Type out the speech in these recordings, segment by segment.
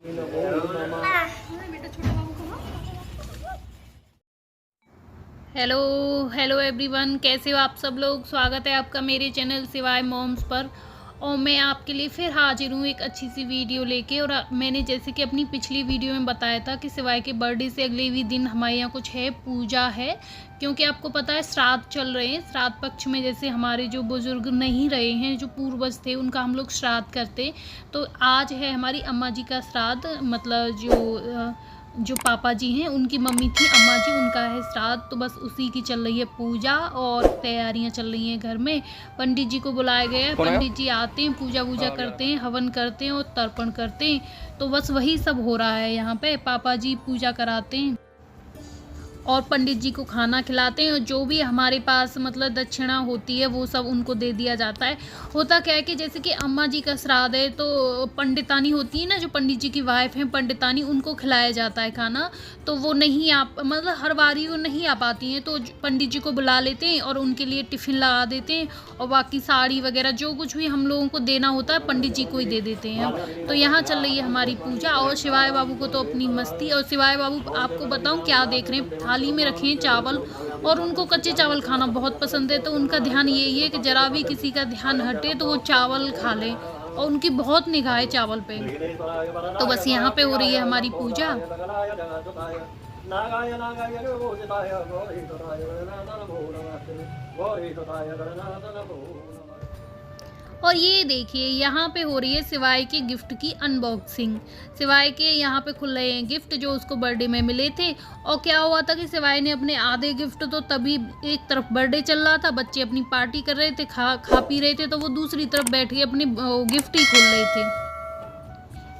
Hello hello everyone, कैसे हो आप सब लोग। स्वागत है आपका मेरे चैनल सिवाय मॉम्स पर। और मैं आपके लिए फिर हाजिर हूँ एक अच्छी सी वीडियो लेके। और मैंने जैसे कि अपनी पिछली वीडियो में बताया था कि सिवाय के बर्थडे से अगले ही दिन हमारे यहाँ कुछ है, पूजा है। क्योंकि आपको पता है श्राद्ध चल रहे हैं। श्राद्ध पक्ष में जैसे हमारे जो बुजुर्ग नहीं रहे हैं, जो पूर्वज थे, उनका हम लोग श्राद्ध करते। तो आज है हमारी अम्मा जी का श्राद्ध, मतलब जो पापा जी हैं उनकी मम्मी थी अम्मा जी, उनका है श्राद्ध। तो बस उसी की चल रही है पूजा और तैयारियां चल रही हैं घर में। पंडित जी को बुलाया गया है, पंडित जी आते हैं, पूजा वूजा करते हैं, हवन करते हैं और तर्पण करते हैं। तो बस वही सब हो रहा है यहाँ पे। पापा जी पूजा कराते हैं और पंडित जी को खाना खिलाते हैं। और जो भी हमारे पास मतलब दक्षिणा होती है वो सब उनको दे दिया जाता है। होता क्या है कि जैसे कि अम्मा जी का श्राद्ध है तो पंडितानी होती है ना, जो पंडित जी की वाइफ हैं पंडितानी, उनको खिलाया जाता है खाना। तो वो नहीं मतलब हर बारी वो नहीं आ पाती हैं, तो पंडित जी को बुला लेते हैं और उनके लिए टिफ़िन लगा देते हैं। और बाकी साड़ी वगैरह जो कुछ भी हम लोगों को देना होता है पंडित जी को ही दे देते हैं। तो यहाँ चल रही है हमारी पूजा। और शिवाय बाबू को तो अपनी मस्ती। और शिवाय बाबू आपको बताऊँ क्या देख रहे हैं, थाली में रखे हैं चावल। और उनको कच्चे चावल खाना बहुत पसंद है। तो उनका ध्यान यही है कि जरा भी किसी का ध्यान हटे तो वो चावल खा लें। और उनकी बहुत निगाह है चावल पे। तो बस यहाँ पे हो रही है हमारी पूजा। और ये देखिए यहाँ पे हो रही है सिवाय के गिफ्ट की अनबॉक्सिंग। सिवाय के यहाँ पे खुल रहे हैं गिफ्ट जो उसको बर्थडे में मिले थे। और क्या हुआ था कि सिवाय ने अपने आधे गिफ्ट, तो तभी एक तरफ बर्थडे चल रहा था, बच्चे अपनी पार्टी कर रहे थे, खा पी रहे थे, तो वो दूसरी तरफ बैठ के अपने गिफ्ट ही खोल रहे थे।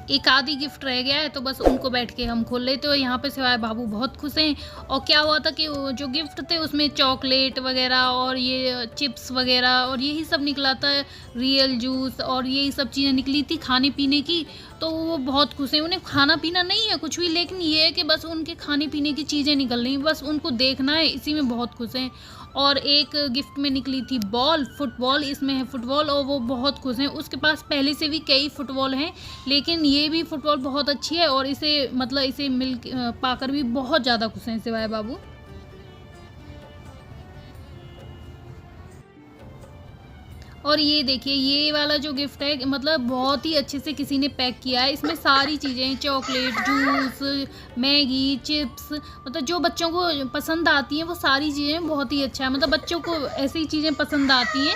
एक आधी गिफ्ट रह गया है तो बस उनको बैठ के हम खोल लेते। और यहाँ पे सिवाय बाबू बहुत खुश हैं। और क्या हुआ था कि जो गिफ्ट थे उसमें चॉकलेट वगैरह और ये चिप्स वगैरह और यही सब निकला था, रियल जूस और यही सब चीज़ें निकली थी खाने पीने की। तो वो बहुत खुश हैं। उन्हें खाना पीना नहीं है कुछ भी, लेकिन ये है कि बस उनके खाने पीने की चीज़ें निकल रही हैं, बस उनको देखना है, इसी में बहुत खुश हैं। और एक गिफ्ट में निकली थी बॉल, फुटबॉल, इसमें है फुटबॉल और वो बहुत खुश हैं। उसके पास पहले से भी कई फुटबॉल हैं, लेकिन ये भी फुटबॉल बहुत अच्छी है और इसे मतलब इसे मिल पाकर भी बहुत ज़्यादा खुश हैं सिवाय बाबू। और ये देखिए ये वाला जो गिफ्ट है मतलब बहुत ही अच्छे से किसी ने पैक किया है। इसमें सारी चीज़ें, चॉकलेट, जूस, मैगी, चिप्स, मतलब जो बच्चों को पसंद आती हैं वो सारी चीज़ें बहुत ही अच्छा है। मतलब बच्चों को ऐसी चीज़ें पसंद आती हैं।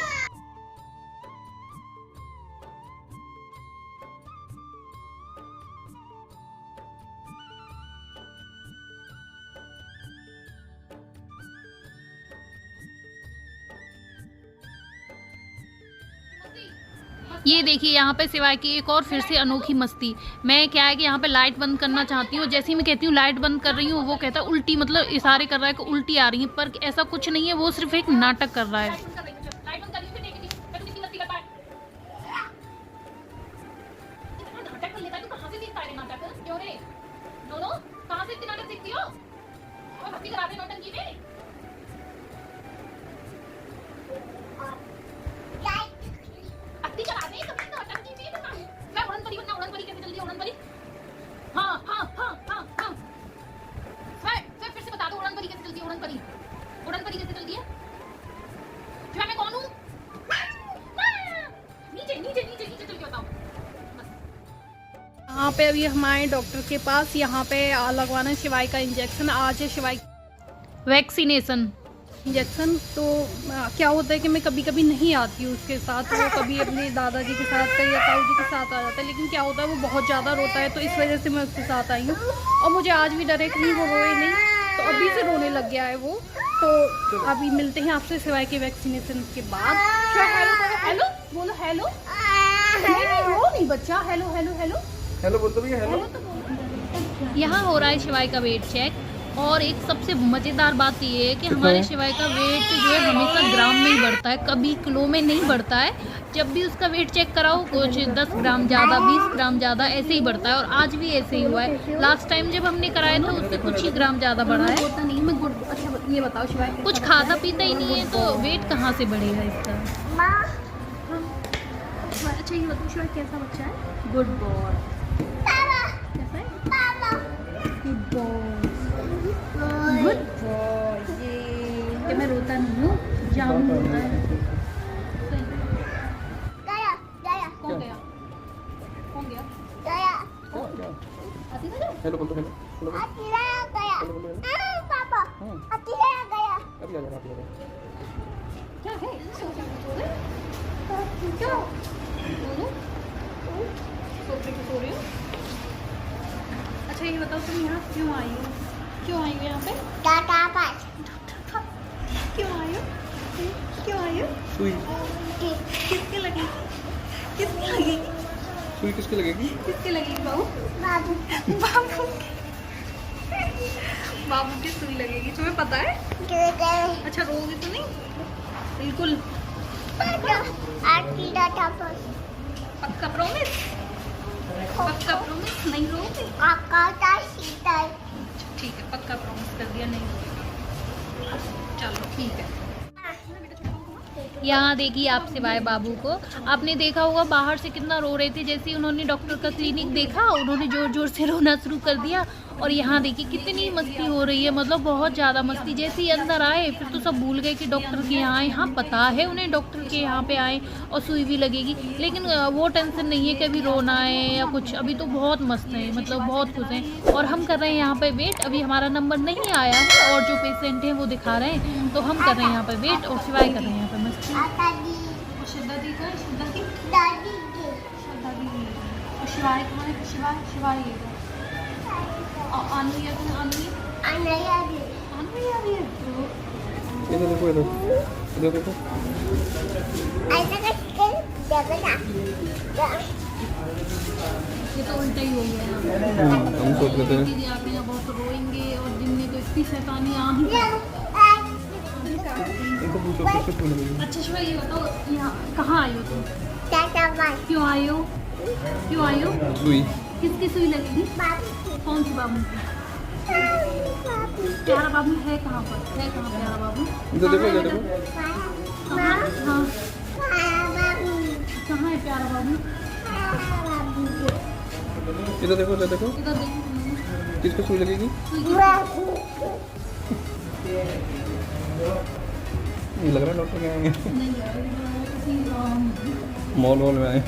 ये देखिए यहाँ पे सिवाय की एक और फिर से अनोखी मस्ती। मैं क्या है कि यहाँ पे लाइट बंद करना चाहती हूँ, जैसे ही मैं कहती हूँ लाइट बंद कर रही हूँ वो कहता है उल्टी, मतलब इशारे कर रहा है कि उल्टी आ रही है, पर ऐसा कुछ नहीं है, वो सिर्फ एक नाटक कर रहा है। यहाँ पे अभी हम आए डॉक्टर के पास। यहाँ पे लगवाना है शिवाय का इंजेक्शन। आज है शिवाय वैक्सीनेशन इंजेक्शन। तो क्या होता है कि मैं कभी कभी नहीं आती हूँ उसके साथ, वो कभी अपने दादाजी के साथ या ताऊ जी के साथ आ जाता है। लेकिन क्या होता है वो बहुत ज़्यादा रोता है, तो इस वजह से मैं उसके साथ आई हूँ। और मुझे आज भी डर है कि नहीं वो रोए नहीं, तो अभी से रोने लग गया है वो। तो अभी मिलते हैं आपसे सिवाय के वैक्सीनेशन के बाद। हेलो करो, हेलो बोलो, हेलो नहीं रो नहीं बच्चा, हेलो हेलो हेलो हेलो बोल दो भैया, हेलो। यहाँ हो रहा है शिवाय का वेट चेक। और एक सबसे मज़ेदार बात ये है कि हमारे शिवाय का वेट जो है हमेशा ग्राम में ही बढ़ता है, कभी किलो में नहीं बढ़ता है। जब भी उसका वेट चेक कराओ कुछ 10 ग्राम ज़्यादा, 20 ग्राम ज़्यादा ऐसे ही बढ़ता है। और आज भी ऐसे ही हुआ है। लास्ट टाइम जब हमने कराया था उससे कुछ ही ग्राम ज़्यादा बढ़ा है। होता नहीं। मैं गुड, अच्छा ये बताओ शिवाय कुछ खाता पीता ही नहीं है तो वेट कहाँ से बढ़ेगा इसका। अच्छा ये बताओ शिवाय कैसा बच्चा है? Good boy. बोलता नहीं हूँ, जामुन बोलता है। कौन गया? कौन गया? हेलो बोल दो, हेलो हेलो पापा अभी आ जाओ, अभी आ जाओ। क्या है? क्या? बोलो। सोफे पे सो रही हो? अच्छा ये बताओ तुम यहाँ क्यों आई हो? क्यों आई हो यहाँ पे? क्यों आई हो? क्यों आई हो? सुई किसके लगेगी? किसके लगेगी? सुई किसके लगेगी? किसके लगेगी बाबू? बाबू बाबू की सुई लगेगी, तुम्हें पता है? अच्छा रोगी तो नहीं? बिल्कुल पक्का प्रॉमिस? पक्का प्रॉमिस नहीं रोगी? ठीक है पक्का प्रॉमिस कर दिया, नहीं रोगी। चलो ठीक है। यहाँ देखिए आप सिवाय बाबू को, आपने देखा होगा बाहर से कितना रो रहे थे। जैसे ही उन्होंने डॉक्टर का क्लिनिक देखा उन्होंने जोर जोर से रोना शुरू कर दिया। और यहाँ देखिए कितनी मस्ती हो रही है, मतलब बहुत ज़्यादा मस्ती। जैसे ही अंदर आए फिर तो सब भूल गए कि डॉक्टर के यहाँ आए। हाँ पता है उन्हें डॉक्टर के यहाँ पे आए और सुई भी लगेगी, लेकिन वो टेंशन नहीं है कि अभी रोना है या कुछ। अभी तो बहुत मस्त है, मतलब बहुत खुश हैं। और हम कर रहे हैं यहाँ पे वेट, अभी हमारा नंबर नहीं आया है और जो पेशेंट हैं वो दिखा रहे हैं, तो हम कर रहे हैं यहाँ पे वेट और सिवाय कर रहे हैं यहाँ पे मस्ती। और श्रद्धा दी का श्रद्धा दी और शिवाय कहाँ है? शिवाय ये और आनू या आनू आ रही है। इधर देखो, इधर देखो। ये तो उल्टा ही हो गया यहाँ। हम सोच लेते हैं दीदी आप यहाँ बहुत रोएंगे और दिन में तो इतनी शैतानी आ ही। इनको पूछो किसके सुई लगेगी। अच्छा शिवा ये बताओ यहाँ कहाँ आई हो तुम? क्यों आई हो? क्यों आई हो? सुई किसकी सुई लगेगी? कौन सी बाबू की? प्यारा बाबू है कहाँ पर? है कहाँ प्यारा बाबू? इधर देखो, इधर देखो। कहाँ? हाँ कहाँ है प्यारा बाबू? इधर देखो, इधर देखो। इधर देखो। किसको सुई लगेगी? ये लग रहा है डॉक्टर के आएंगे, मॉल में आए।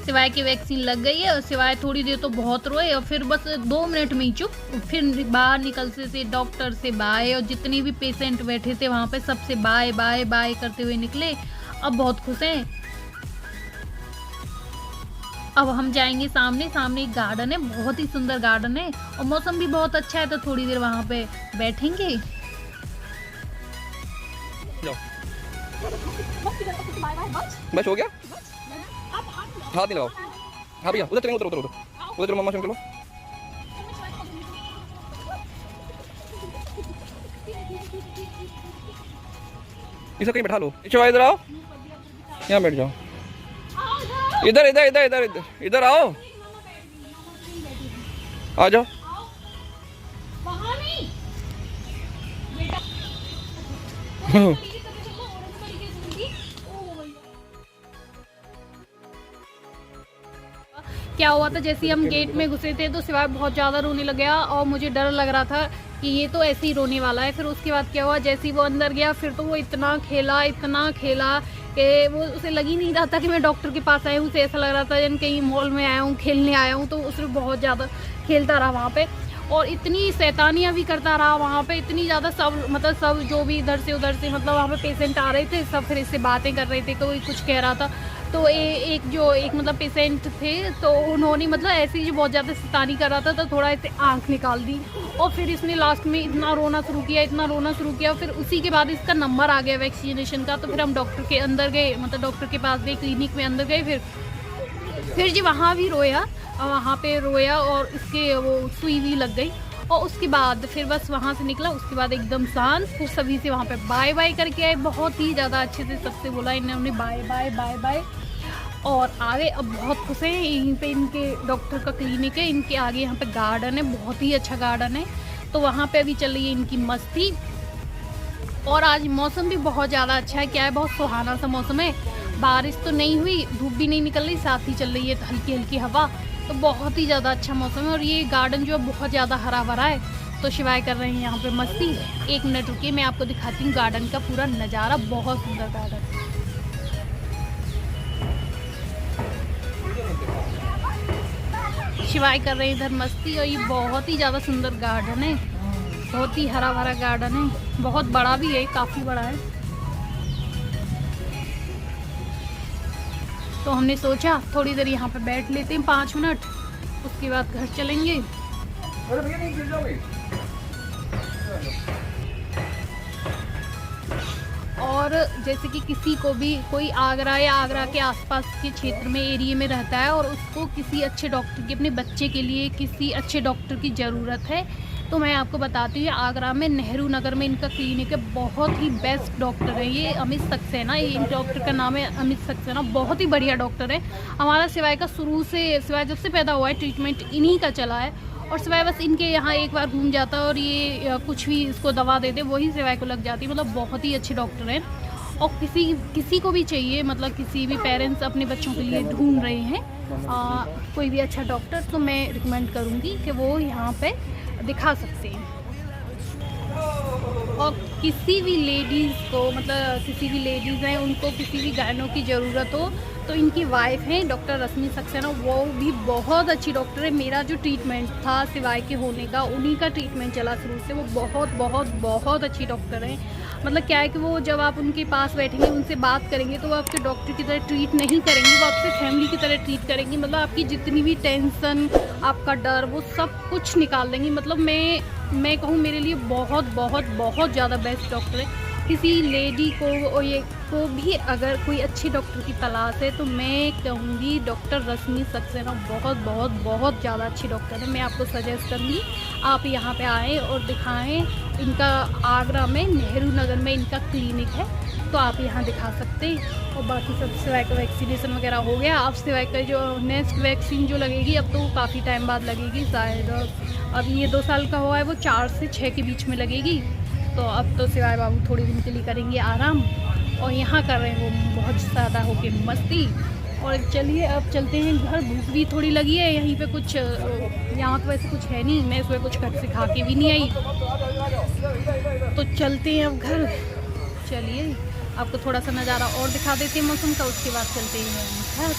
सिवाय की वैक्सीन लग गई है और सिवाय थोड़ी देर तो बहुत रोए और फिर बस 2 मिनट में ही चुप। फिर बाहर निकलते से डॉक्टर से बाय और जितने भी पेशेंट बैठे थे वहाँ पे सबसे बाय बाय बाय करते हुए निकले। अब बहुत खुश हैं। अब हम जाएंगे सामने एक गार्डन है, बहुत ही सुंदर गार्डन है और मौसम भी बहुत अच्छा है, तो थोड़ी देर वहाँ पे बैठेंगे। बस हो गया, हाथ नहीं लगाओ। हाँ भैया उधर चलेंगे, उधर चलो मम्मा चलो। इसे कहीं बैठा लो। इधर आओ, यहाँ बैठ जाओ। इधर आओ, आ जाओ। क्या हुआ था, जैसे ही हम गेट में घुसे थे तो सिवाय बहुत ज़्यादा रोने लग गया और मुझे डर लग रहा था कि ये तो ऐसे ही रोने वाला है। फिर उसके बाद क्या हुआ, जैसे ही वो अंदर गया फिर तो वो इतना खेला कि वो उसे लग ही नहीं रहा था कि मैं डॉक्टर के पास आया हूँ। उसे ऐसा लग रहा था जन कहीं मॉल में आया हूँ, खेलने आया हूँ। तो उसने बहुत ज़्यादा खेलता रहा वहाँ पे और इतनी शैतानियाँ भी करता रहा वहाँ पे, इतनी ज़्यादा। सब जो भी इधर से उधर से मतलब वहाँ पे पेशेंट आ रहे थे सब फिर इससे बातें कर रहे थे, कोई कुछ कह रहा था। तो एक मतलब पेशेंट थे तो उन्होंने मतलब ऐसे ही जो बहुत ज़्यादा शैतानी कर रहा था तो थोड़ा ऐसे आँख निकाल दी और फिर इसने लास्ट में इतना रोना शुरू किया। फिर उसी के बाद इसका नंबर आ गया वैक्सीनेशन का। तो फिर हम डॉक्टर के अंदर गए, मतलब डॉक्टर के पास गए, क्लिनिक में अंदर गए। फिर जी वहाँ भी रोया और इसके वो सुई भी लग गई और उसके बाद फिर बस वहाँ से निकला। उसके बाद एकदम शांत, फिर सभी से वहाँ पे बाय बाय करके आए। बहुत ही ज़्यादा अच्छे से सबसे बोला इन्होंने बाय बाय और आगे। अब बहुत खुश हैं। यहीं पे इनके डॉक्टर का क्लिनिक है, इनके आगे यहाँ पे गार्डन है, बहुत ही अच्छा गार्डन है। तो वहाँ पे अभी चल रही है इनकी मस्ती। और आज मौसम भी बहुत ज़्यादा अच्छा है, क्या है बहुत सुहाना सा मौसम है। बारिश तो नहीं हुई, धूप भी नहीं निकल रही, साथ ही चल रही है हल्की हल्की हवा। तो बहुत ही ज़्यादा अच्छा मौसम है और ये गार्डन जो है बहुत ज़्यादा हरा भरा है। तो शिवाय कर रहे हैं यहाँ पे मस्ती। 1 मिनट रुकिए, मैं आपको दिखाती हूँ गार्डन का पूरा नज़ारा। बहुत सुंदर गार्डन। शिवाय कर रहे हैं इधर मस्ती, और ये बहुत ही ज़्यादा सुंदर गार्डन है, बहुत ही हरा भरा गार्डन है, बहुत बड़ा भी है, काफ़ी बड़ा है। तो हमने सोचा थोड़ी देर यहाँ पे बैठ लेते हैं 5 मिनट, उसके बाद घर चलेंगे। अरे भैया नहीं गिर जाओगे। और जैसे कि किसी को भी कोई आगरा या आगरा के आसपास के क्षेत्र में एरिया में रहता है और उसको किसी अच्छे डॉक्टर की, अपने बच्चे के लिए किसी अच्छे डॉक्टर की ज़रूरत है, तो मैं आपको बताती हूँ आगरा में नेहरू नगर में इनका क्लिनिक है। बहुत ही बेस्ट डॉक्टर है ये, अमित सक्सेना। ये इन डॉक्टर का नाम है अमित सक्सेना, बहुत ही बढ़िया डॉक्टर है। हमारा शिवाय का शुरू से, शिवाय जब से पैदा हुआ है ट्रीटमेंट इन्हीं का चला है, और शिवाय बस इनके यहाँ एक बार घूम जाता है और ये कुछ भी इसको दवा देते वही शिवाय को लग जाती है। मतलब बहुत ही अच्छे डॉक्टर हैं। और किसी को भी चाहिए, मतलब किसी भी पेरेंट्स अपने बच्चों के लिए ढूंढ रहे हैं कोई भी अच्छा डॉक्टर, तो मैं रिकमेंड करूँगी कि वो यहाँ पे दिखा सकते हैं। और किसी भी लेडीज़ को, मतलब किसी भी लेडीज़ हैं उनको किसी भी गायनों की ज़रूरत हो, तो इनकी वाइफ हैं डॉक्टर रश्मि सक्सेना, वो भी बहुत अच्छी डॉक्टर है। मेरा जो ट्रीटमेंट था शिवाय के होने का, उन्हीं का ट्रीटमेंट चला शुरू से। वो बहुत बहुत बहुत अच्छी डॉक्टर हैं। मतलब क्या है कि वो जब आप उनके पास बैठेंगे, उनसे बात करेंगे, तो वो आपके डॉक्टर की तरह ट्रीट नहीं करेंगी, वो आपसे फैमिली की तरह ट्रीट करेंगी। मतलब आपकी जितनी भी टेंशन, आपका डर, वो सब कुछ निकाल देंगी। मतलब मैं कहूँ मेरे लिए बहुत बहुत बहुत ज़्यादा बेस्ट डॉक्टर है। किसी लेडी को भी अगर कोई अच्छे डॉक्टर की तलाश है, तो मैं कहूँगी डॉक्टर रश्मि सक्सेना बहुत बहुत बहुत ज़्यादा अच्छी डॉक्टर है। मैं आपको सजेस्ट करूँगी आप यहाँ पे आएँ और दिखाएं। इनका आगरा में नेहरू नगर में इनका क्लिनिक है, तो आप यहाँ दिखा सकते हैं। और बाकी सब शिवाय का वैक्सीनेशन वगैरह हो गया। अब शिवाय का जो नेक्स्ट वैक्सीन जो लगेगी, अब तो वो काफ़ी टाइम बाद लगेगी, शायद अब ये 2 साल का हुआ है, वो 4 से 6 के बीच में लगेगी। तो अब तो शिवाय बाबू थोड़ी दिन के लिए करेंगे आराम, और यहाँ कर रहे हैं वो बहुत ज़्यादा होके मस्ती। और चलिए अब चलते हैं घर, भूख भी थोड़ी लगी है। यहीं पे कुछ, यहाँ तो वैसे कुछ है नहीं, मैं सुबह कुछ घर से खा के भी नहीं आई, तो चलते हैं अब घर। चलिए आपको थोड़ा सा नज़ारा और दिखा देते हैं मौसम का, उसके बाद चलते हैं घर।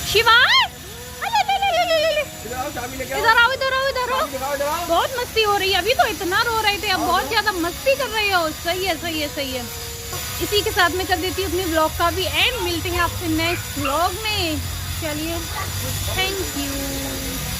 शिवाय इधर आओ, इधर आओ, इधर आओ। बहुत मस्ती हो रही है, अभी तो इतना रो रहे थे, अब बहुत ज्यादा मस्ती कर रहे हो। सही है, सही है, सही है। इसी के साथ में कर देती हूँ अपने ब्लॉग का भी एंड। मिलते हैं आपसे नेक्स्ट ब्लॉग में। चलिए, थैंक यू।